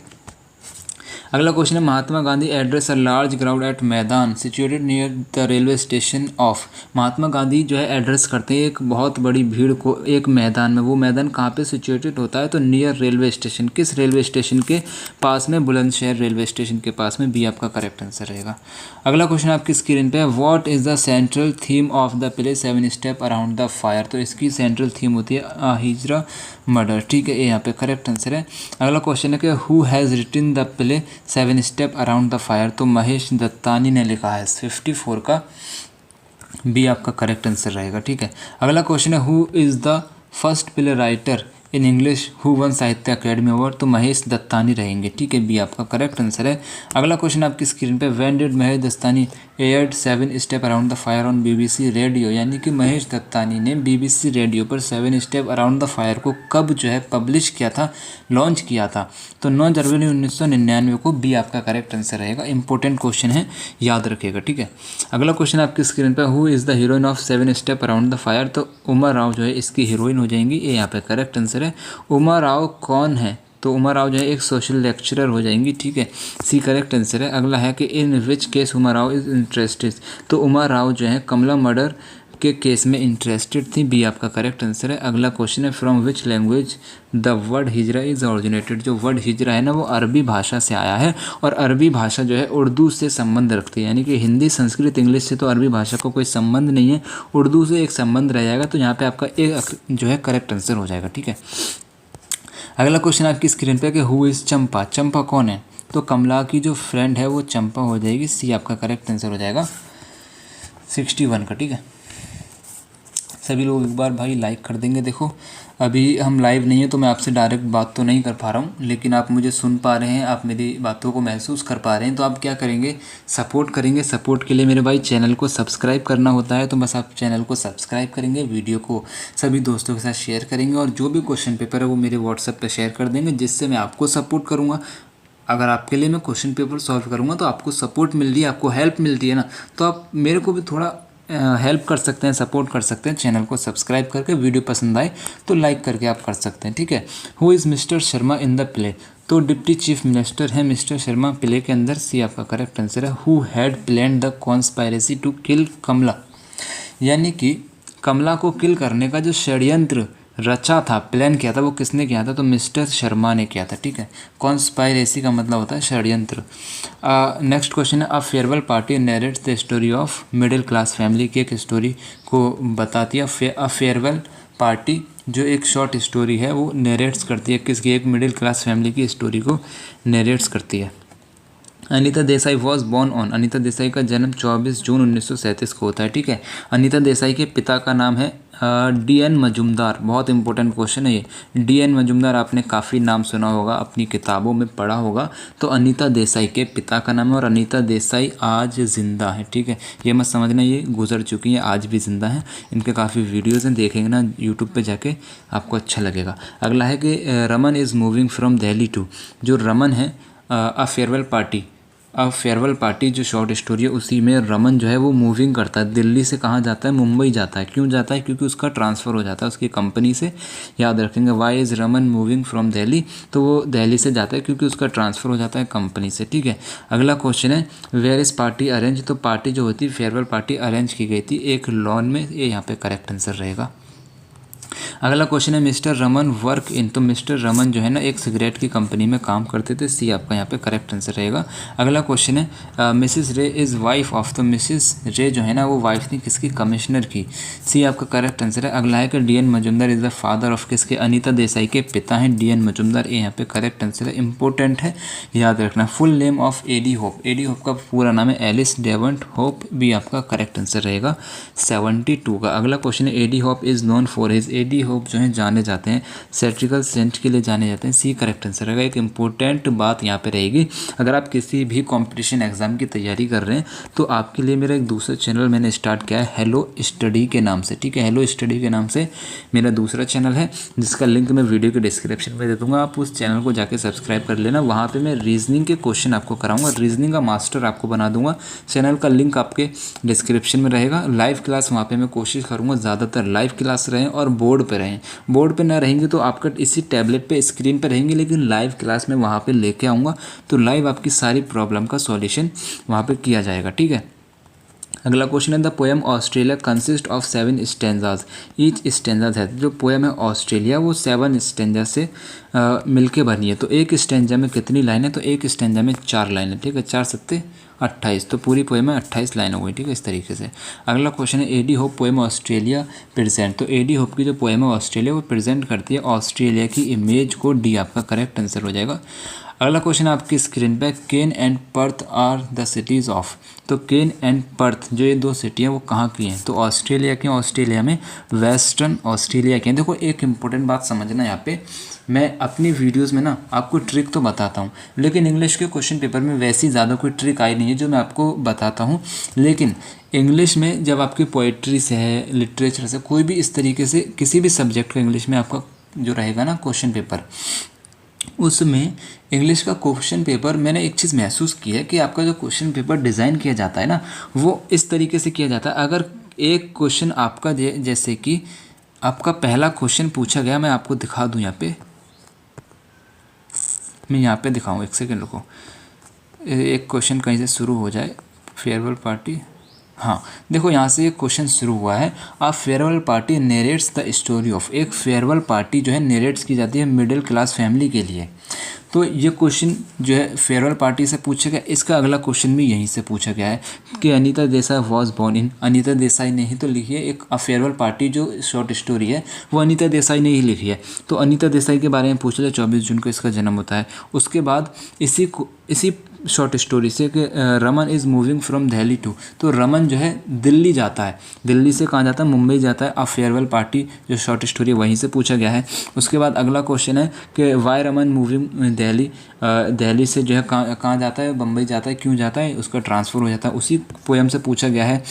अगला क्वेश्चन है Mahatma Gandhi address a large crowd at maidan situated near the railway station of, Mahatma Gandhi जो है एड्रेस करते हैं एक बहुत बड़ी भीड़ को एक मैदान में, वो मैदान कहाँ पे सिचुएटेड होता है, तो नियर रेलवे स्टेशन, किस रेलवे स्टेशन के पास में, बुलंदशहर रेलवे स्टेशन के पास में, बी आपका करेक्ट आंसर रहेगा। अगला क्वेश्चन आपकी स्क्रीन पे है what is the central theme of the play 7 step around the fire, तो इसकी सेंट्रल थीम होती है हिजरा मर्डर। ठीक है, ये यहाँ पे करेक्ट आंसर है। अगला क्वेश्चन है कि who has written the play 7 step around the fire, तो महेश दत्तानी ने लिखा है, 54 का, बी आपका करेक्ट आंसर रहेगा। ठीक है, अगला क्वेश्चन है who is the first play writer in English who one साहित्य अकेडमी अवार्ड, तो महेश दत्तानी रहेंगे। ठीक है, बी आपका करेक्ट आंसर है। अगला क्वेश्चन आपकी स्क्रीन पे when did Mahesh Dattani aired 7 step around the fire on BBC radio, यानी कि महेश दत्तानी ने BBC रेडियो पर 7 स्टेप अराउंड द फायर को कब जो है पब्लिश किया था, लॉन्च किया था, तो 9 जनवरी 1999 को, बी आपका करेक्ट आंसर रहेगा। इंपॉर्टेंट क्वेश्चन है, याद रखिएगा। ठीक है, अगला क्वेश्चन आपकी स्क्रीन पर who is the heroine of 7 step around the fire, तो उमा राव जो है इसकी हीरोइन हो जाएंगी, ये यहाँ पे करेक्ट आंसर है। उमा राव कौन है, तो उमा राव जो है एक सोशल लेक्चरर हो जाएंगी। ठीक है, सी करेक्ट आंसर है। अगला है कि in which case Uma Rao is interested, तो उमा राव जो है कमला मर्डर के केस में इंटरेस्टेड थी, बी आपका करेक्ट आंसर है। अगला क्वेश्चन है from which language the word hijra is originated, जो वर्ड हिजरा है ना वो अरबी भाषा से आया है, और अरबी भाषा जो है उर्दू से संबंध रखती है, यानी कि हिंदी संस्कृत इंग्लिश से तो अरबी भाषा का कोई संबंध नहीं है, उर्दू से एक संबंध रह जाएगा, तो यहाँ पे आपका एक जो है करेक्ट आंसर हो जाएगा। ठीक है, अगला क्वेश्चन आपकी स्क्रीन पे कि हु इज़ चंपा, चंपा कौन है, तो कमला की जो फ्रेंड है वो चंपा हो जाएगी, सी आपका करेक्ट आंसर हो जाएगा 61 का। ठीक है, सभी लोग एक बार भाई लाइक कर देंगे। देखो अभी हम लाइव नहीं है तो मैं आपसे डायरेक्ट बात तो नहीं कर पा रहा हूँ, लेकिन आप मुझे सुन पा रहे हैं, आप मेरी बातों को महसूस कर पा रहे हैं, तो आप क्या करेंगे, सपोर्ट करेंगे। सपोर्ट के लिए मेरे भाई चैनल को सब्सक्राइब करना होता है, तो बस आप चैनल को सब्सक्राइब करेंगे, वीडियो को सभी दोस्तों के साथ शेयर करेंगे, और जो भी क्वेश्चन पेपर है वो मेरे व्हाट्सएप पर शेयर कर देंगे, जिससे मैं आपको सपोर्ट करूँगा। अगर आपके लिए मैं क्वेश्चन पेपर सॉल्व करूँगा तो आपको सपोर्ट मिल रही है, आपको हेल्प मिल रही है ना, तो आप मेरे को भी थोड़ा हेल्प कर सकते हैं, सपोर्ट कर सकते हैं। चैनल को सब्सक्राइब करके, वीडियो पसंद आए तो लाइक करके आप कर सकते हैं। ठीक है, who is mister Sharma in the play, तो डिप्टी चीफ मिनिस्टर है मिस्टर शर्मा प्ले के अंदर, सी आपका करेक्ट आंसर है। Who had plan the conspiracy to kill Kamala, यानी कि कमला को किल करने का जो षड्यंत्र रचा था, प्लान किया था, वो किसने किया था, तो मिस्टर शर्मा ने किया था। ठीक है, कॉन्स्पायरेसी का मतलब होता है षड्यंत्र। नेक्स्ट क्वेश्चन है a farewell party narrates the story of middle class family, की एक स्टोरी को बताती है। अ फेयरवेल पार्टी जो एक शॉर्ट स्टोरी है वो नरेट्स करती है किसकी, एक मिडिल क्लास फैमिली की स्टोरी को नरेट्स करती है। Anita Desai was born on, Anita Desai का जन्म 24 जून 1937 को होता है, ठीक है। अनीता देसाई के पिता का नाम है डी.एन. मजूमदार। बहुत इंपॉर्टेंट क्वेश्चन है ये। डी.एन. मजूमदार आपने काफ़ी नाम सुना होगा, अपनी किताबों में पढ़ा होगा। तो अनीता देसाई के पिता का नाम है और अनीता देसाई आज ज़िंदा है, ठीक है। ये मत समझना ये गुजर चुकी हैं, आज भी ज़िंदा हैं। इनके काफ़ी वीडियोज़ हैं, देखेंगे ना यूट्यूब पे जाके आपको अच्छा लगेगा। अगला है कि Raman is moving from Delhi to, जो रमन है अ फेयरवेल पार्टी, अब फेयरवेल पार्टी जो शॉर्ट स्टोरी है उसी में रमन जो है वो मूविंग करता है, दिल्ली से कहाँ जाता है, मुंबई जाता है। क्यों जाता है? क्योंकि उसका ट्रांसफ़र हो जाता है उसकी कंपनी से। याद रखेंगे why is Raman moving from Delhi, तो वो दिल्ली से जाता है क्योंकि उसका ट्रांसफ़र हो जाता है कंपनी से, ठीक है। अगला क्वेश्चन है वेयर इज़ पार्टी अरेंज, तो पार्टी जो होती है फेयरवेल पार्टी अरेंज की गई थी एक लॉन में, ये यहाँ पे करेक्ट आंसर रहेगा। अगला क्वेश्चन है मिस्टर रमन वर्क इन, तो मिस्टर रमन जो है ना एक सिगरेट की कंपनी में काम करते थे, सी आपका यहाँ पे करेक्ट आंसर रहेगा। अगला क्वेश्चन है मिसिस रे इज़ वाइफ ऑफ, तो मिसिस रे जो है ना वो वाइफ थी किसकी, कमिश्नर की, सी आपका करेक्ट आंसर है। अगला है कि DN. Majumdar is the father of किसके, अनीता देसाई के पिता हैं डी.एन. मजूमदार, ये यहाँ पे करेक्ट आंसर है। इंपॉर्टेंट है, याद रखना। Full name of AD. Hope, AD. Hope का पूरा नाम है एलिस डेवंट होप, भी आपका करेक्ट आंसर रहेगा 72 का। अगला क्वेश्चन है AD. Hope is known for his, AD. Hope जो है जाने जाते हैं सैटिरिकल सेंट के लिए जाने जाते हैं, सी करेक्ट आंसर रहेगा। एक इंपॉर्टेंट बात यहाँ पे रहेगी, अगर आप किसी भी कंपटीशन एग्जाम की तैयारी कर रहे हैं तो आपके लिए मेरा एक दूसरा चैनल मैंने स्टार्ट किया है हेलो स्टडी के नाम से, ठीक है। हेलो स्टडी के नाम से मेरा दूसरा चैनल है जिसका लिंक मैं वीडियो के डिस्क्रिप्शन में दे दूँगा, आप उस चैनल को जाके सब्सक्राइब कर लेना। वहाँ पर मैं रीजनिंग के क्वेश्चन आपको कराऊँगा, रीजनिंग का मास्टर आपको बना दूंगा। चैनल का लिंक आपके डिस्क्रिप्शन में रहेगा। लाइव क्लास वहाँ पर मैं कोशिश करूँगा ज़्यादातर लाइव क्लास रहें और बोर्ड पर रहें, बोर्ड पे ना रहेंगे तो आपका इसी टैबलेट पे स्क्रीन पे रहेंगे, लेकिन लाइव क्लास में वहाँ पे लेके आऊँगा तो लाइव आपकी सारी प्रॉब्लम का सॉल्यूशन वहाँ पे किया जाएगा, ठीक है। अगला क्वेश्चन है the poem Australia consist of 7 stanzas, each stanzas है, जो पोएम है ऑस्ट्रेलिया वो 7 स्टेंजा से मिलके बनी है। तो एक स्टेंजा में कितनी लाइन है, तो एक स्टेंजा में 4 लाइन है, ठीक है। 4 सत्ते 28, तो पूरी पोएम में 28 लाइन हो गई, ठीक है, इस तरीके से। अगला क्वेश्चन है AD. Hope poem Australia present, तो ए.डी. होप की जो पोएम है ऑस्ट्रेलिया वो प्रेजेंट करती है ऑस्ट्रेलिया की इमेज को, डी आपका करेक्ट आंसर हो जाएगा। अगला क्वेश्चन है आपकी स्क्रीन पे Kane and Perth are the cities of, तो केन एंड पर्थ जो ये 2 सिटी हैं वो कहाँ की हैं, तो ऑस्ट्रेलिया की, ऑस्ट्रेलिया में वेस्टर्न ऑस्ट्रेलिया की हैं। देखो एक इंपॉर्टेंट बात समझना यहाँ पे, मैं अपनी वीडियोस में ना आपको ट्रिक तो बताता हूँ, लेकिन इंग्लिश के क्वेश्चन पेपर में वैसी ज़्यादा कोई ट्रिक आई नहीं है जो मैं आपको बताता हूँ। लेकिन इंग्लिश में जब आपकी पोइट्री से है, लिटरेचर से, कोई भी इस तरीके से किसी भी सब्जेक्ट का इंग्लिश में आपका जो रहेगा ना क्वेश्चन पेपर, उसमें इंग्लिश का क्वेश्चन पेपर मैंने एक चीज़ महसूस की है कि आपका जो क्वेश्चन पेपर डिज़ाइन किया जाता है ना वो इस तरीके से किया जाता है। अगर एक क्वेश्चन आपका जैसे कि आपका पहला क्वेश्चन पूछा गया, मैं आपको दिखा दूं यहाँ पे, मैं यहाँ पे दिखाऊँ, एक सेकेंड रुको, एक क्वेश्चन कहीं से शुरू हो जाए, फेयरवेल पार्टी, हाँ देखो यहाँ से एक क्वेश्चन शुरू हुआ है, a farewell party narrates the story of, एक फेयरवेल पार्टी जो है नेरेट्स की जाती है मिडिल क्लास फैमिली के लिए। तो ये क्वेश्चन जो है फेयरवेल पार्टी से पूछा गया, इसका अगला क्वेश्चन भी यहीं से पूछा गया है कि Anita Desai was born in, Anita Desai ने ही तो लिखी है एक फेयरवेल पार्टी जो शॉर्ट स्टोरी है वो अनीता देसाई ने ही लिखी है। तो अनीता देसाई के बारे में पूछा जाए 24 जून को इसका जन्म होता है। उसके बाद इसी शॉर्ट स्टोरी से कि Raman is moving from Delhi to, तो रमन जो है दिल्ली जाता है, दिल्ली से कहाँ जाता है, मुंबई जाता है। अब फेयरवेल पार्टी जो शॉर्ट स्टोरी वहीं से पूछा गया है। उसके बाद अगला क्वेश्चन है कि वाई रमन मूविंग दिल्ली, दिल्ली से जो है कहाँ जाता है, बम्बई जाता है, क्यों जाता है, उसका ट्रांसफ़र हो जाता है, उसी पोएम से पूछा गया है।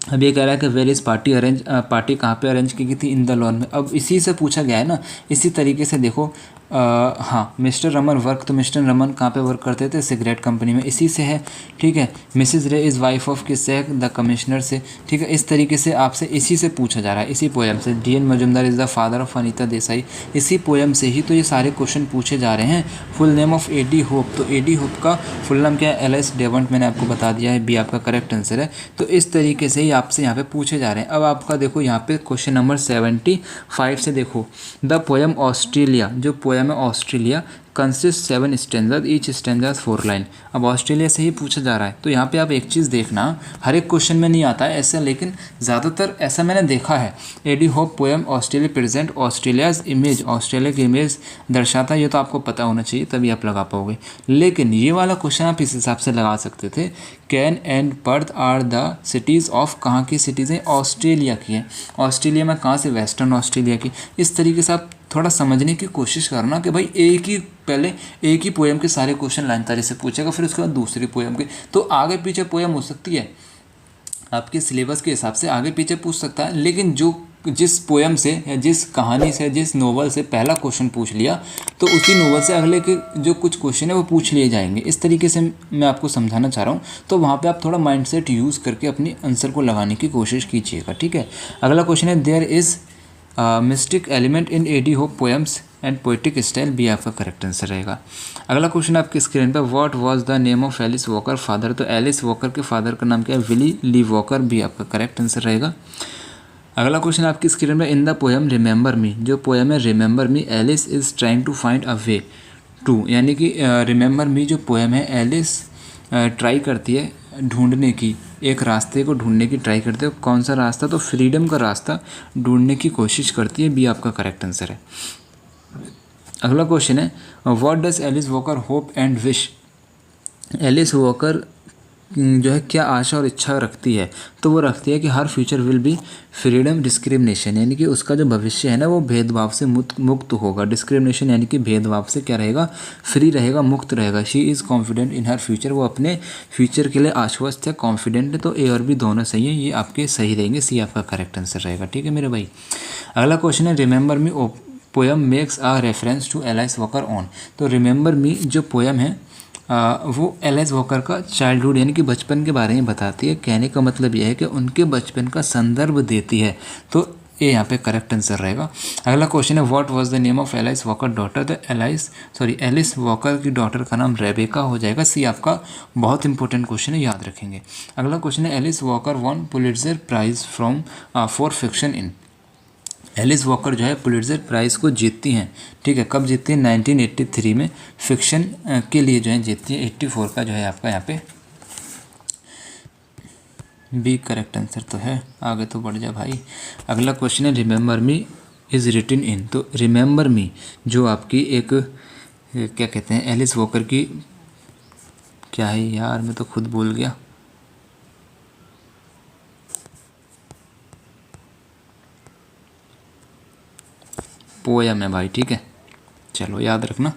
अब ये कह रहा है कि वेयर इज़ पार्टी अरेंज, पार्टी कहाँ पे अरेंज की गई थी, इन द लॉन में। अब इसी से पूछा गया है ना, इसी तरीके से देखो हाँ मिस्टर रमन वर्क, तो मिस्टर रमन कहाँ पे वर्क करते थे, सिगरेट कंपनी में, इसी से है, ठीक है। मिसिज रे इज़ वाइफ ऑफ किससे, द कमिश्नर से, ठीक है। इस तरीके से आपसे इसी से पूछा जा रहा है, इसी पोएम से। DN. Majumdar is the father of Anita Desai, इसी पोएम से ही तो ये सारे क्वेश्चन पूछे जा रहे हैं। Full name of AD. Hope, तो ए.डी. होप का फुल नाम क्या है, एलिस डेवंट, मैंने आपको बता दिया है, बी आपका करेक्ट आंसर है। तो इस तरीके से ही आपसे यहाँ पे पूछे जा रहे हैं। अब आपका देखो यहाँ पे क्वेश्चन नंबर 75 से देखो, द पोएम ऑस्ट्रेलिया, जो पोएम पोएम है Australia consist 7 stanzas, each stanzas 4 line. अब ऑस्ट्रेलिया से ही पूछा जा रहा है, तो यहाँ पे आप एक चीज़ देखना, हर एक क्वेश्चन में नहीं आता है ऐसा, लेकिन ज़्यादातर ऐसा मैंने देखा है। A D Hope poem Australia present Australia's image, Australia की इमेज दर्शाता है, ये तो आपको पता होना चाहिए तभी आप लगा पाओगे। लेकिन ये वाला क्वेश्चन आप इस हिसाब से लगा सकते थे, Cairns and Perth are the cities of, कहाँ की सिटीज़ हैं, ऑस्ट्रेलिया की है। ऑस्ट्रेलिया में कहाँ से, वेस्टर्न ऑस्ट्रेलिया की। इस तरीके से आप थोड़ा समझने की कोशिश करना कि भाई पहले एक ही पोएम के सारे क्वेश्चन लाइन तारी से पूछेगा, फिर उसके बाद दूसरी पोएम के, तो आगे पीछे पोएम हो सकती है, आपके सिलेबस के हिसाब से आगे पीछे पूछ सकता है। लेकिन जिस पोएम से या जिस कहानी से, जिस नोवेल से पहला क्वेश्चन पूछ लिया, तो उसी नोवेल से अगले के जो कुछ क्वेश्चन है वो पूछ लिए जाएंगे। इस तरीके से मैं आपको समझाना चाह रहा हूँ, तो वहाँ पे आप थोड़ा माइंडसेट यूज़ करके अपनी आंसर को लगाने की कोशिश कीजिएगा, ठीक है। अगला क्वेश्चन है, there is mystic element in A D Hope poems and poetic style, भी आपका करेक्ट आंसर रहेगा। अगला क्वेश्चन आपकी स्क्रीन पर, what was the name of Alice Walker father, तो एलिस वॉकर के फादर का नाम क्या है, विली ली वॉकर, भी आपका करेक्ट आंसर रहेगा। अगला क्वेश्चन आपकी स्क्रीन में, in the poem remember me, जो पोएम है remember me, Alice is trying to find a way to, यानी कि रिमेंबर मी जो पोएम है, एलिस ट्राई करती है ढूंढने की, एक रास्ते को ढूंढने की ट्राई करते हो। कौन सा रास्ता, तो फ्रीडम का रास्ता ढूंढने की कोशिश करती है, भी आपका करेक्ट आंसर है। अगला क्वेश्चन है, what does Alice Walker hope and wish, Alice Walker जो है क्या आशा और इच्छा रखती है, तो वो रखती है कि हर future will be freedom discrimination, यानी कि उसका जो भविष्य है ना वो भेदभाव से मुक्त होगा। डिस्क्रिमिनेशन यानी कि भेदभाव से क्या रहेगा, फ्री रहेगा, मुक्त रहेगा। She is confident in her future, वो अपने फ्यूचर के लिए आश्वस्त है, कॉन्फिडेंट है। तो ए और बी दोनों सही है, ये आपके सही रहेंगे, सी आपका करेक्ट आंसर रहेगा, ठीक है मेरे भाई। अगला क्वेश्चन है, remember me poem makes a reference to Alice Walker on, तो रिमेंबर मी जो पोएम है वो एलिस वॉकर का चाइल्डहुड यानी कि बचपन के बारे में बताती है। कहने का मतलब यह है कि उनके बचपन का संदर्भ देती है, तो ये यहाँ पे करेक्ट आंसर रहेगा। अगला क्वेश्चन है, what was the name of Alice Walker daughter, the Alice Walker की डॉटर का नाम रेबेका हो जाएगा, सी आपका बहुत इंपॉर्टेंट क्वेश्चन है, याद रखेंगे। अगला क्वेश्चन है, Alice Walker won Pulitzer prize from for fiction in, Alice Walker जो है पुलिट्जर प्राइज़ को जीतती हैं, ठीक है। कब जीतती है, 1983 में फिक्शन के लिए जो है जीतती है। 84 का जो है आपका यहाँ पे बी करेक्ट आंसर तो है। आगे तो बढ़ जा भाई। अगला क्वेश्चन है, remember me is written in, तो रिमेंबर मी जो आपकी एक क्या कहते हैं, एलिस वॉकर की क्या है यार, मैं तो खुद भूल गया, पोएम है भाई, ठीक है, चलो याद रखना।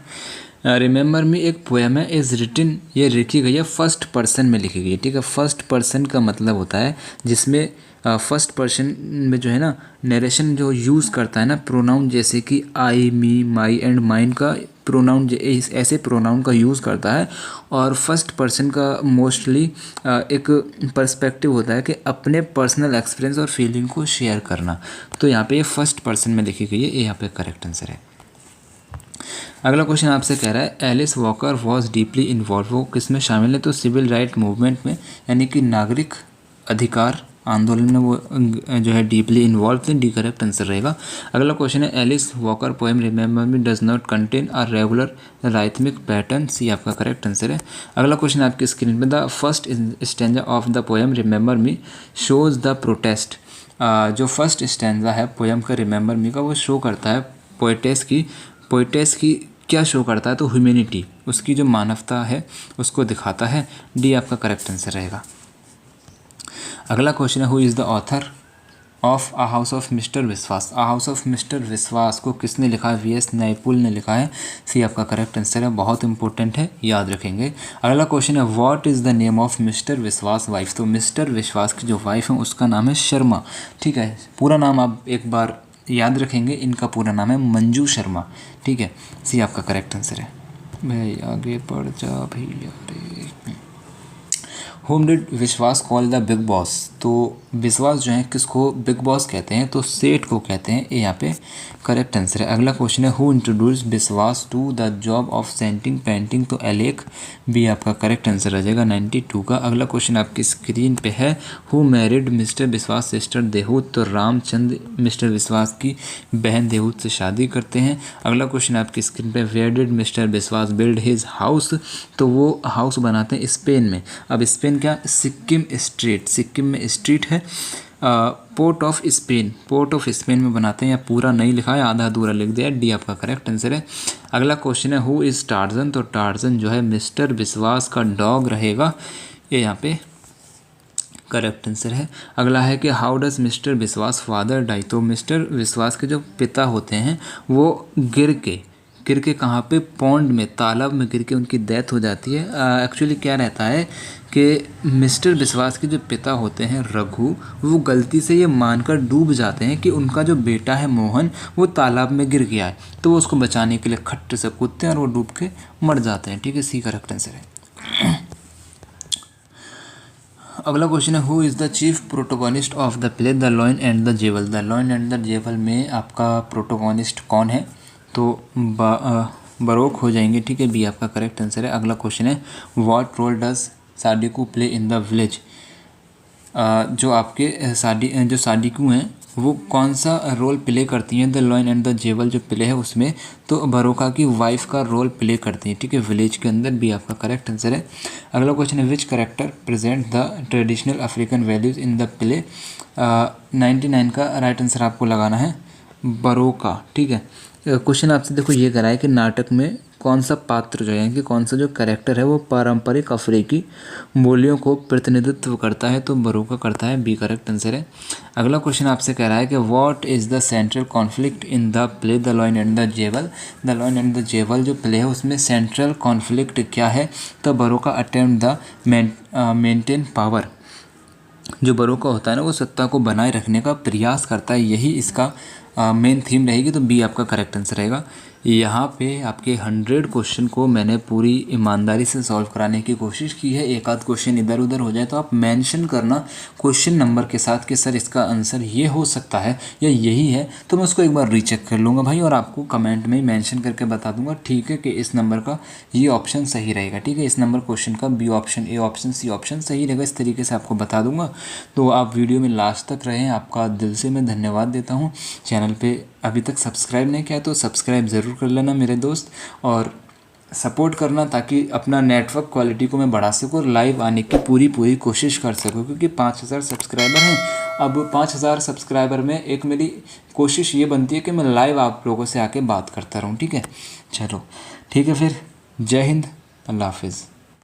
रिमेंबर मी एक पोएम है, इज़ रिटन, ये लिखी गई है फर्स्ट पर्सन में लिखी गई है, ठीक है। फर्स्ट पर्सन का मतलब होता है जिसमें फर्स्ट पर्सन में जो है ना नरेशन जो यूज़ करता है ना प्रोनाउन, जैसे कि आई, मी, माई एंड माइन का प्रोनाउन, ऐसे प्रोनाउन का यूज़ करता है। और फर्स्ट पर्सन का मोस्टली एक पर्सपेक्टिव होता है कि अपने पर्सनल एक्सपीरियंस और फीलिंग को शेयर करना, तो यहाँ पे ये फर्स्ट पर्सन में लिखी गई है, ये यहाँ पे करेक्ट आंसर है। अगला क्वेश्चन आपसे कह रहा है, Alice Walker was deeply involve, वो किस में शामिल है, तो सिविल राइट मूवमेंट में, यानी कि नागरिक अधिकार आंदोलन में वो जो है डीपली इन्वॉल्व थे, डी करेक्ट आंसर रहेगा। अगला क्वेश्चन है, Alice Walker poem remember me does not contain a regular rhythmic pattern, C आपका करेक्ट आंसर है। अगला क्वेश्चन आपकी स्क्रीन पे, the first stanza of the poem remember me shows the protest, जो first stanza है poem का remember me का, वो शो करता है पोइटेस की क्या शो करता है, तो ह्यूमैनिटी, उसकी जो मानवता है उसको दिखाता है, डी आपका करेक्ट आंसर रहेगा। अगला क्वेश्चन है, who is the author of a house of mister विश्वास, अ हाउस ऑफ मिस्टर विश्वास को किसने लिखा है, वी.एस. नैयपुल ने लिखा है, सी आपका करेक्ट आंसर है, बहुत इंपॉर्टेंट है, याद रखेंगे। अगला क्वेश्चन है, what is the name of mister विश्वास वाइफ, तो मिस्टर विश्वास की जो वाइफ है उसका नाम है शर्मा, ठीक है। पूरा नाम आप एक बार याद रखेंगे, इनका पूरा नाम है मंजू शर्मा, ठीक है, सी आपका करेक्ट आंसर है। भाई आगे बढ़ जा भैया रे। होम डिड विश्वास कॉल द बिग बॉस, तो विश्वास जो है किसको बिग बॉस कहते हैं, तो सेठ को कहते हैं, ये यहाँ पे करेक्ट आंसर है। अगला क्वेश्चन है who introduce Vishwas to the job of scenting painting, तो एलेक भी आपका करेक्ट आंसर आ जाएगा 92 का। अगला क्वेश्चन आपकी स्क्रीन पे है हु मैरिड मिस्टर विश्वास सिस्टर देहूत, तो रामचंद्र मिस्टर विश्वास की बहन देहूत से शादी करते हैं। अगला क्वेश्चन आपकी स्क्रीन पे वेयर डिड मिस्टर विश्वास बिल्ड हिज हाउस, तो वो हाउस बनाते हैं स्पेन में। अब स्पेन क्या, सिक्किम स्ट्रीट, सिक्किम में स्ट्रीट है, port of Spain, port of Spain में बनाते हैं। या पूरा नहीं लिखा है, आधा अधूरा लिख दिया, डी आपका करेक्ट आंसर है। अगला क्वेश्चन है हु इज़ टार्जन, तो टार्जन जो है मिस्टर विश्वास का डॉग रहेगा, ये यहाँ पे करेक्ट आंसर है। अगला है कि हाउ डज मिस्टर विश्वास फादर डाई, तो मिस्टर विश्वास के जो पिता होते हैं वो गिर के कहाँ पे, पौंड में, तालाब में गिर के उनकी डेथ हो जाती है। एक्चुअली क्या रहता है कि मिस्टर विश्वास के जो पिता होते हैं रघु, वो गलती से ये मानकर डूब जाते हैं कि उनका जो बेटा है मोहन वो तालाब में गिर गया है, तो वो उसको बचाने के लिए खट्ट से कूदते हैं और वो डूब के मर जाते हैं। ठीक है, सी करेक्ट आंसर है। अगला क्वेश्चन है who is the chief protagonist of the play the lion and the jewel, the lion and the jewel में आपका प्रोटोगोनिस्ट कौन है, तो बरोक हो जाएंगे। ठीक है, बी आपका करेक्ट आंसर है। अगला क्वेश्चन है what role does Sadiku play in the village, जो आपके जो साडिकू हैं वो कौन सा रोल प्ले करती हैं the lion and the jewel जो प्ले है उसमें, तो बरोका की वाइफ का रोल प्ले करती हैं। ठीक है, विलेज के अंदर, भी आपका करेक्ट आंसर है। अगला क्वेश्चन है विच character present the traditional African values in the play, 99 का राइट आंसर आपको लगाना है बरोका। ठीक है, क्वेश्चन आपसे देखो ये करा है कि नाटक में कौन सा पात्र जो है कि कौन सा जो कैरेक्टर है वो पारंपरिक अफ्रीकी बोलियों को प्रतिनिधित्व करता है, तो बरोका करता है, बी करेक्ट आंसर है। अगला क्वेश्चन आपसे कह रहा है कि what is the central conflict in the play the lion and the jewel, the lion and the jewel जो प्ले है उसमें सेंट्रल कॉन्फ्लिक्ट क्या है, तो Baroka attempt the maintain power, जो बरोका होता है ना वो सत्ता को बनाए रखने का प्रयास करता है, यही इसका मेन थीम रहेगी, तो बी आपका करेक्ट आंसर रहेगा। यहाँ पे आपके 100 क्वेश्चन को मैंने पूरी ईमानदारी से सॉल्व कराने की कोशिश की है। एक आध क्वेश्चन इधर उधर हो जाए तो आप मेंशन करना क्वेश्चन नंबर के साथ कि सर इसका आंसर ये हो सकता है या यही है, तो मैं उसको एक बार रीचेक कर लूँगा भाई और आपको कमेंट में ही मेंशन करके बता दूंगा। ठीक है, कि इस नंबर का ये ऑप्शन सही रहेगा। ठीक है, इस नंबर क्वेश्चन का B option, A option, C option सही रहेगा, इस तरीके से आपको बता दूंगा। तो आप वीडियो में लास्ट तक रहें, आपका दिल से मैं धन्यवाद देता हूँ। चैनल पे अभी तक सब्सक्राइब नहीं किया तो सब्सक्राइब ज़रूर कर लेना मेरे दोस्त, और सपोर्ट करना ताकि अपना नेटवर्क क्वालिटी को मैं बढ़ा सकूँ और लाइव आने की पूरी कोशिश कर सकूँ, क्योंकि 5000 सब्सक्राइबर हैं। अब 5000 सब्सक्राइबर में एक मेरी कोशिश ये बनती है कि मैं लाइव आप लोगों से आके बात करता रहूँ। ठीक है, चलो ठीक है, फिर जय हिंद, अल्लाह हाफिज़।